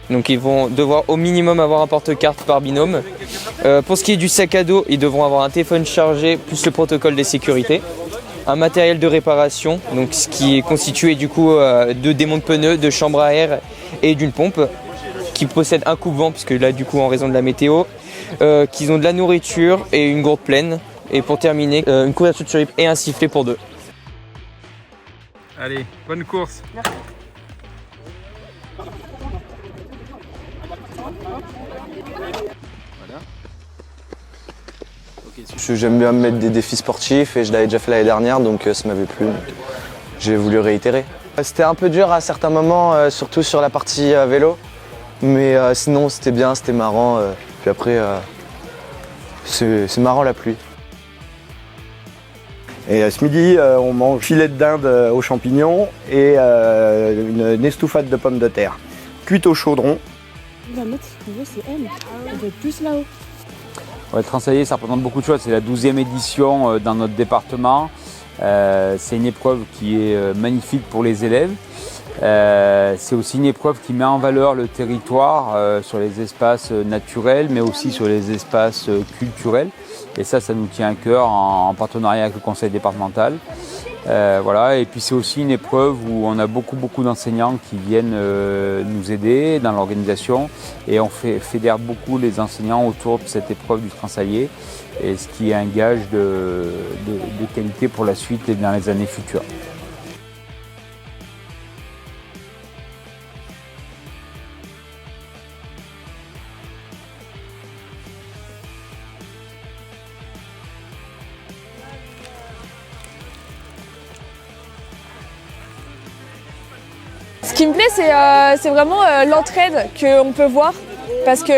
Donc ils vont devoir au minimum avoir un porte-carte par binôme. Pour ce qui est du sac à dos, ils devront avoir un téléphone chargé plus le protocole des sécurités. Un matériel de réparation, donc ce qui est constitué du coup de démonte pneus, de chambre à air et d'une pompe qui possède un coupe-vent puisque là du coup en raison de la météo, qu'ils ont de la nourriture et une gourde pleine. Et pour terminer, une couverture de survie et un sifflet pour 2. Allez, bonne course. Merci. J'aime bien me mettre des défis sportifs et je l'avais déjà fait l'année dernière, donc ça m'avait plu. J'ai voulu réitérer. C'était un peu dur à certains moments, surtout sur la partie vélo, mais sinon c'était bien, c'était marrant. Puis après, c'est marrant la pluie. Et ce midi, on mange filet de dinde aux champignons et une estouffade de pommes de terre, cuite au chaudron. La note, si tu veux, c'est M. On doit être plus là-haut. Ouais, Transalier, ça représente beaucoup de choses. C'est la 12e édition dans notre département. C'est une épreuve qui est magnifique pour les élèves. C'est aussi une épreuve qui met en valeur le territoire sur les espaces naturels, mais aussi sur les espaces culturels. Et ça nous tient à cœur en partenariat avec le conseil départemental. Voilà. Et puis c'est aussi une épreuve où on a beaucoup d'enseignants qui viennent nous aider dans l'organisation et on fédère beaucoup les enseignants autour de cette épreuve du Transalier, et ce qui est un gage de qualité pour la suite et dans les années futures. Ce qui me plaît, c'est vraiment l'entraide qu'on peut voir, parce que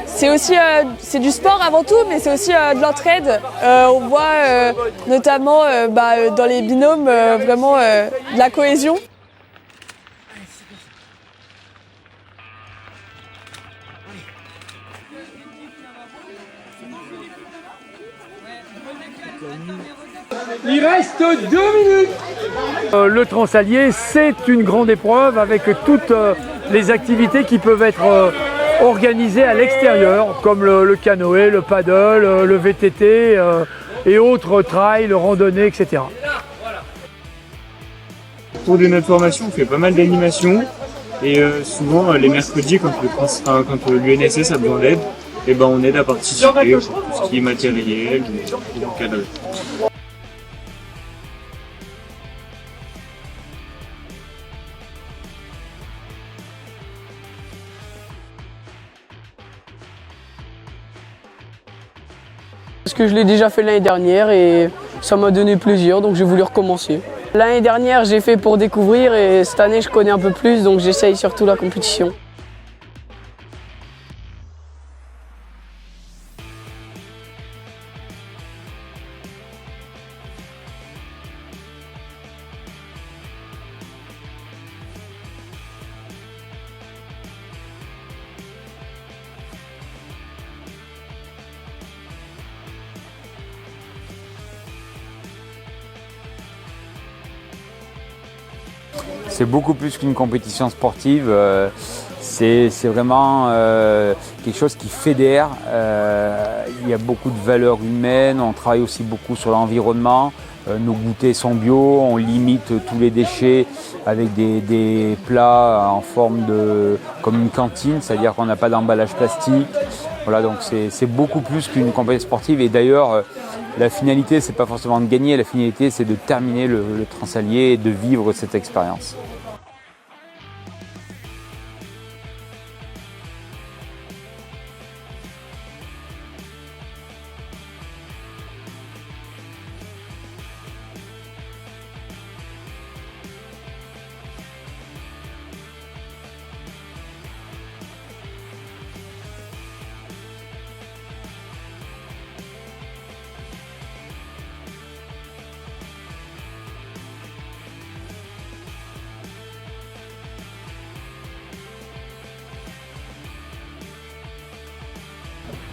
c'est aussi c'est du sport avant tout, mais c'est aussi de l'entraide. On voit notamment dans les binômes vraiment de la cohésion. Il reste 2 minutes. Le Transalier, c'est une grande épreuve avec toutes les activités qui peuvent être organisées à l'extérieur, comme le canoë, le paddle, le VTT et autres trails, randonnées, etc. Au cours de notre formation, on fait pas mal d'animations et souvent les mercredis, quand l'UNSS a besoin d'aide, on aide à participer pour tout ce qui est matériel ou encadré. Parce que je l'ai déjà fait l'année dernière et ça m'a donné plaisir, donc j'ai voulu recommencer. L'année dernière, j'ai fait pour découvrir et cette année, je connais un peu plus, donc j'essaye surtout la compétition. C'est beaucoup plus qu'une compétition sportive, c'est vraiment quelque chose qui fédère. Il y a beaucoup de valeurs humaines, on travaille aussi beaucoup sur l'environnement. Nos goûters sont bio, on limite tous les déchets avec des plats en forme comme une cantine, c'est-à-dire qu'on n'a pas d'emballage plastique. Voilà, donc c'est beaucoup plus qu'une compétition sportive. Et d'ailleurs, la finalité, c'est pas forcément de gagner, la finalité, c'est de terminer le Transalier et de vivre cette expérience.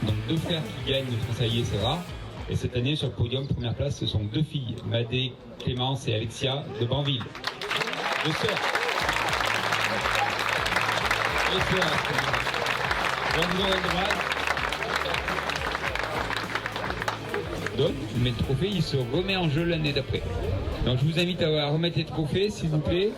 Donc 2 frères qui gagnent le Transalier, c'est rare. Et cette année, sur le podium, première place, ce sont 2 filles, Madé, Clémence et Alexia de Banville. 2 sœurs. Donc, tu mets le trophée, il se remet en jeu l'année d'après. Donc, je vous invite à remettre les trophées, s'il vous plaît.